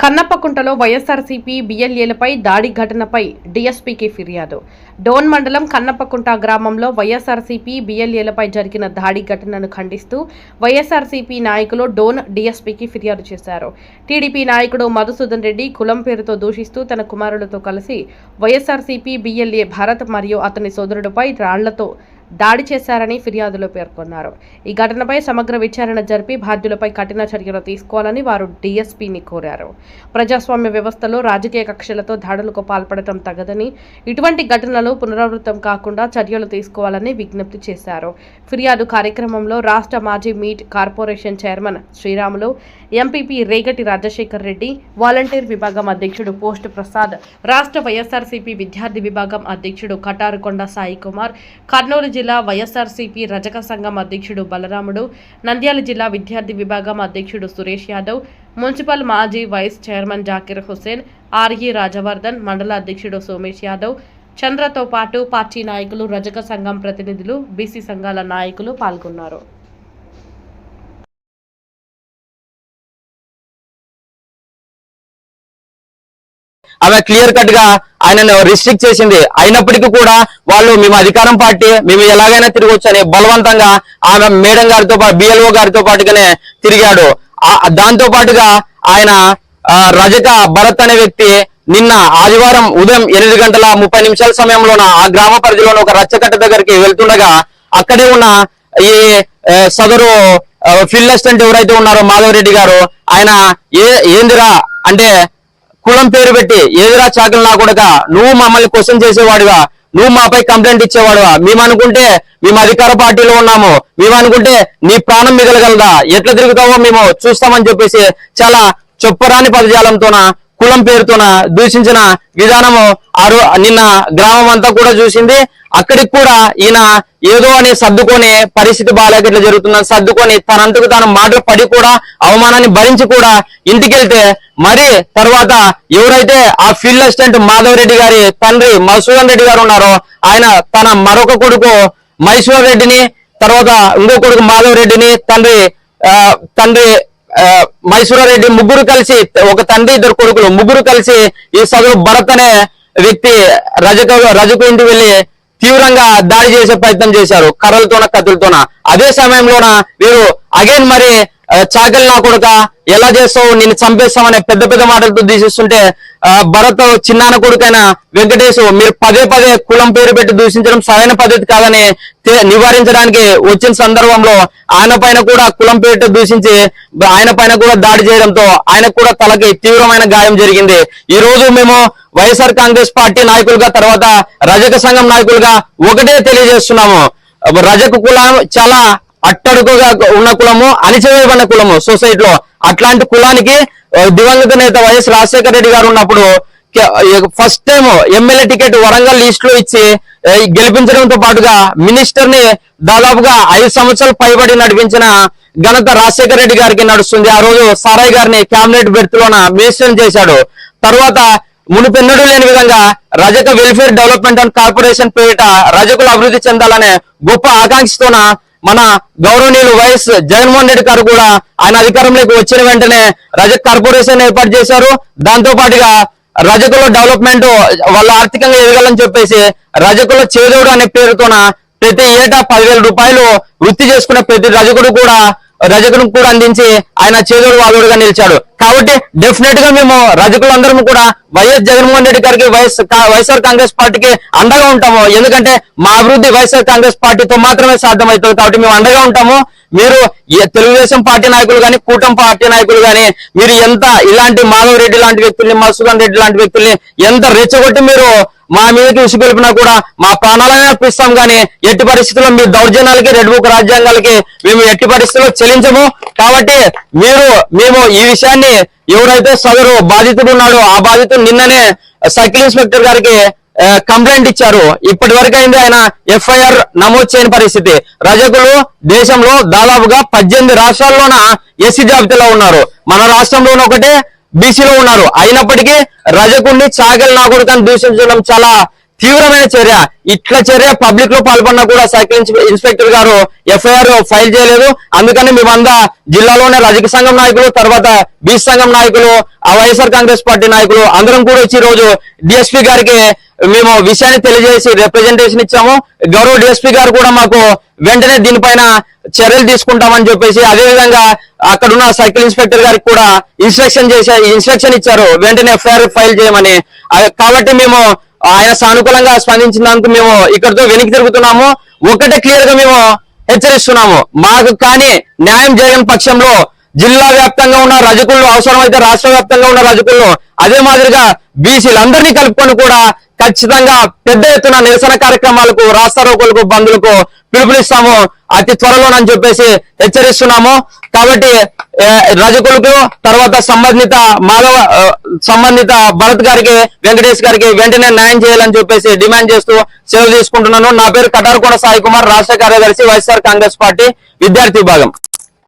కన్నప్పకుంటలో వైఎస్ఆర్సీపీ బిఎల్ఏలపై దాడి ఘటనపై డీఎస్పీకి ఫిర్యాదు. డోన్ మండలం కన్నప్పకుంట గ్రామంలో వైఎస్ఆర్సీపీ బిఎల్ఏలపై జరిగిన దాడి ఘటనను ఖండిస్తూ వైఎస్ఆర్సీపీ నాయకులు డోన్ డీఎస్పీకి ఫిర్యాదు చేశారు. టీడీపీ నాయకుడు మధుసూదన్ రెడ్డి కులం పేరుతో దూషిస్తూ తన కుమారులతో కలిసి వైఎస్ఆర్సీపీ బిఎల్ఏ భరత్ మరియు అతని సోదరుడిపై రాళ్లతో దాడి చేశారని ఫిర్యాదులో పేర్కొన్నారు. ఈ ఘటనపై సమగ్ర విచారణ జరిపి బాధ్యులపై కఠిన చర్యలు తీసుకోవాలని వారు డీఎస్పీని కోరారు. ప్రజాస్వామ్య వ్యవస్థలో రాజకీయ కక్షలతో దాడులకు పాల్పడటం తగదని, ఇటువంటి ఘటనలు పునరావృతం కాకుండా చర్యలు తీసుకోవాలని విజ్ఞప్తి చేశారు. ఫిర్యాదు కార్యక్రమంలో రాష్ట్ర మాజీ meat corporation chairman Sriramulu, MPP Regati Rajasekhar Reddy, volunteer విభాగం అధ్యక్షుడు పోస్ట్ ప్రసాద్, రాష్ట్ర వైఎస్ఆర్సీపీ విద్యార్థి విభాగం అధ్యక్షుడు కటారుకొండ సాయి కుమార్, కర్నూలు జిల్లా వైఎస్ఆర్సీపీ రజక సంఘం అధ్యక్షుడు బలరాముడు, నంద్యాల జిల్లా విద్యార్థి విభాగం అధ్యక్షుడు సురేష్ యాదవ్, మున్సిపల్ మాజీ vice chairman Zakir Hussain, R E Rajavardhan, మండల అధ్యక్షుడు సోమేష్ యాదవ్, చంద్రతో పాటు పార్టీ నాయకులు, రజక సంఘం ప్రతినిధులు, బీసీ సంఘాల నాయకులు పాల్గొన్నారు. ఆమె క్లియర్ కట్ గా ఆయనను రిస్ట్రిక్ట్ చేసింది. అయినప్పటికీ కూడా వాళ్ళు మేము అధికారం పార్టీ, మేము ఎలాగైనా తిరగొచ్చు అని బలవంతంగా ఆమె మేడం గారితో పాటు బిఎల్ఓ గారితో పాటుగానే తిరిగాడు. దాంతో పాటుగా ఆయన రజక భరత్ అనే వ్యక్తి నిన్న ఆదివారం ఉదయం 8:30 సమయంలోన ఆ గ్రామ పరిధిలోని ఒక రచ్చకట్ట దగ్గరికి వెళ్తుండగా అక్కడే ఉన్న ఈ సదరు ఫీల్డ్ అసిస్టెంట్ ఎవరైతే ఉన్నారో మాధవరెడ్డి గారు, ఆయన ఏందిరా అంటే కులం పేరు పెట్టి, ఏదిరా చాకలి నా కొడుకా, నువ్వు మమ్మల్ని క్వశ్చన్ చేసేవాడుగా, నువ్వు మాపై కంప్లైంట్ ఇచ్చేవాడుగా, మేము అనుకుంటే మేము అధికార పార్టీలో ఉన్నాము, మేము అనుకుంటే నీ ప్రాణం మిగలగలదా, ఎట్లా తిరుగుతావో మేము చూస్తామని చెప్పేసి చాలా చొప్పరాని పదజాలంతోన కులం పేరుతోన దూషించిన విధానము నిన్న గ్రామం అంతా కూడా చూసింది. అక్కడికి కూడా ఈయన ఏదో అని సర్దుకొని, పరిస్థితి బాగాలేక ఇట్లా జరుగుతుందని సర్దుకొని తనంతకు తాను మాటలు పడి కూడా అవమానాన్ని భరించి కూడా ఇంటికి వెళ్తే, మరి తర్వాత ఎవరైతే ఆ ఫీల్డ్ అసిస్టెంట్ మాధవరెడ్డి గారి తండ్రి మధుసూదన్ రెడ్డి గారు ఉన్నారో, ఆయన తన మరొక కొడుకు మహేశ్వర్ రెడ్డిని, తర్వాత ఇంకో కొడుకు మాధవరెడ్డిని, తండ్రి మహేశ్వరరెడ్డి, ముగ్గురు కలిసి, ఒక తండ్రి ఇద్దరు కొడుకులు ముగ్గురు కలిసి ఈ సదరు భరత్ అనే వ్యక్తి రజకు ఇంటికి వెళ్లి తీవ్రంగా దాడి చేసే ప్రయత్నం చేశారు, కర్రలతోన కత్తులతోన. అదే సమయంలోన వీరు అగైన్ మరి చాకలి నా కొడుక, ఎలా చేస్తావు, నిన్ను చంపేస్తామనే పెద్ద పెద్ద మాటలతో దూషిస్తుంటే భరత్ చిన్నాన కొడుకైన వెంకటేశ్, మీరు పదే పదే కులం పేరు పెట్టి దూషించడం సరైన పద్ధతి కాదని నివారించడానికి వచ్చిన సందర్భంలో ఆయన పైన కూడా కులం పేరు దూషించి ఆయన పైన కూడా దాడి చేయడంతో ఆయనకు కూడా తలకి తీవ్రమైన గాయం జరిగింది. ఈ రోజు మేము వైఎస్ఆర్ కాంగ్రెస్ పార్టీ నాయకులుగా, తర్వాత రజక సంఘం నాయకులుగా ఒకటే తెలియజేస్తున్నాము, రజక కులం చాలా అట్టడుగుగా ఉన్న కులము, అణిచివేయబడిన కులము సొసైటీలో. అట్లాంటి కులానికి దివంగత నేత వైఎస్ రాజశేఖర రెడ్డి గారు ఉన్నప్పుడు first time MLA ticket Warangal list లో ఇచ్చి గెలిపించడంతో పాటుగా మినిస్టర్ ని దాదాపుగా 5 సంవత్సరాలు పైబడి నడిపించిన ఘనత రాజశేఖర రెడ్డి గారికి నడుస్తుంది. ఆ రోజు సారాయ్ గారిని క్యాబినెట్ బెర్త్ లోన మినిస్టర్ చేశాడు. తర్వాత మునుపెన్నడూ లేని విధంగా రజక వెల్ఫేర్ డెవలప్మెంట్ అండ్ కార్పొరేషన్ పేరిట రజకులు అభివృద్ధి చెందాలనే గొప్ప ఆకాంక్షతోన మన గౌరవనీయులు వైఎస్ జగన్మోహన్ రెడ్డి గారు కూడా ఆయన అధికారంలోకి వచ్చిన వెంటనే రజక కార్పొరేషన్ ఏర్పాటు చేశారు. దాంతో పాటుగా రజకుల డెవలప్మెంట్, వాళ్ళ ఆర్థికంగా ఎదగాలని చెప్పేసి రజకుల చేదోడు అనే పేరుతోన ప్రతి ఏటా 10,000 రూపాయలు వృత్తి చేసుకునే ప్రతి రజకును కూడా అందించి ఆయన చేదోడు వాదోడుగా నిలిచాడు. కాబట్టి డెఫినెట్ గా మేము రజకులందరం కూడా వైఎస్ జగన్మోహన్ రెడ్డి గారికి, వైఎస్ఆర్ కాంగ్రెస్ పార్టీకి అండగా ఉంటాము. ఎందుకంటే మా అభివృద్ధి వైఎస్ఆర్ కాంగ్రెస్ పార్టీతో మాత్రమే సాధ్యమవుతుంది. కాబట్టి మేము అండగా ఉంటాము. మీరు తెలుగుదేశం పార్టీ నాయకులు కానీ, కూటమి పార్టీ నాయకులు కానీ, మీరు ఎంత ఇలాంటి మాధవ్ రెడ్డి లాంటి వ్యక్తుల్ని, మధుసూదన్ రెడ్డి లాంటి వ్యక్తుల్ని ఎంత రెచ్చగొట్టి మీరు మా మీదకి ఉసిగొలిపినా కూడా మా ప్రాణాలనే అర్పిస్తాం. కానీ ఎట్టి పరిస్థితుల్లో మీ దౌర్జన్యాలకి, రెడ్ బుక్ రాజ్యాంగాలకి మేము ఎట్టి పరిస్థితుల్లో చెల్లించము. కాబట్టి మేము ఈ విషయాన్ని ఎవరైతే సదరు బాధితుడు ఉన్నాడో ఆ బాధితుడు నిన్ననే సర్కిల్ ఇన్స్పెక్టర్ గారికి కంప్లైంట్ ఇచ్చారు. ఇప్పటి వరకు అయింది ఆయన ఎఫ్ఐఆర్ నమోదు చేయని పరిస్థితి. రజకులు దేశంలో దాదాపుగా 18 రాష్ట్రాల్లోన ఎస్సీ జాబితాలో ఉన్నారు. మన రాష్ట్రంలోనే ఒకటే బీసీలో ఉన్నారు. అయినప్పటికీ రజకుడిని చాకలి నా కొడుకని దూషించడం చాలా తీవ్రమైన చర్య. ఇట్లా చర్య పబ్లిక్ లో పాల్పడినా కూడా సైకిల్ ఇన్స్పెక్టర్ గారు ఎఫ్ఐఆర్ ఫైల్ చేయలేదు. అందుకని మేమంతా జిల్లాలోనే రజక సంఘం నాయకులు, తర్వాత బీసీ సంఘం నాయకులు, ఆ వైఎస్ఆర్ కాంగ్రెస్ పార్టీ నాయకులు అందరం కూడా వచ్చి ఈ రోజు డిఎస్పీ గారికి మేము విషయాన్ని తెలియజేసి రిప్రజెంటేషన్ ఇచ్చాము. గౌరవ డిఎస్పీ గారు కూడా మాకు వెంటనే దీనిపైన చర్యలు తీసుకుంటామని చెప్పేసి, అదే విధంగా అక్కడున్న సైకిల్ ఇన్స్పెక్టర్ గారికి కూడా ఇన్స్ట్రక్షన్ ఇచ్చారు వెంటనే ఎఫ్ఐఆర్ ఫైల్ చేయమని. కాబట్టి మేము ఆయన సానుకూలంగా స్పందించినందుకు మేము ఇక్కడితో వెనక్కి తిరుగుతున్నాము. ఒకటే క్లియర్ గా మేము హెచ్చరిస్తున్నాము, మాకు కానీ న్యాయం జరగని పక్షంలో జిల్లా వ్యాప్తంగా ఉన్న రజకుల్లో, అవసరమైతే రాష్ట్ర వ్యాప్తంగా ఉన్న రజకుల్లో, అదే మాదిరిగా బీసీలందరినీ కలుపుకొని కూడా ఖచ్చితంగా పెద్ద ఎత్తున నిరసన కార్యక్రమాలకు, రాస్తారోకోలకు, బంధులకు పిలుపునిస్తాము అతి త్వరలోనని చెప్పేసి హెచ్చరిస్తున్నాము. కాబట్టి రజకులకు, తర్వాత సంబంధిత భరత్ గారికి, వెంకటేష్ గారికి వెంటనే న్యాయం చేయాలని చెప్పేసి డిమాండ్ చేస్తూ సెలవు తీసుకుంటున్నాను. నా పేరు కటారకోన సాయి కుమార్, రాష్ట్ర కార్యదర్శి, వైఎస్ఆర్ కాంగ్రెస్ పార్టీ విద్యార్థి విభాగం.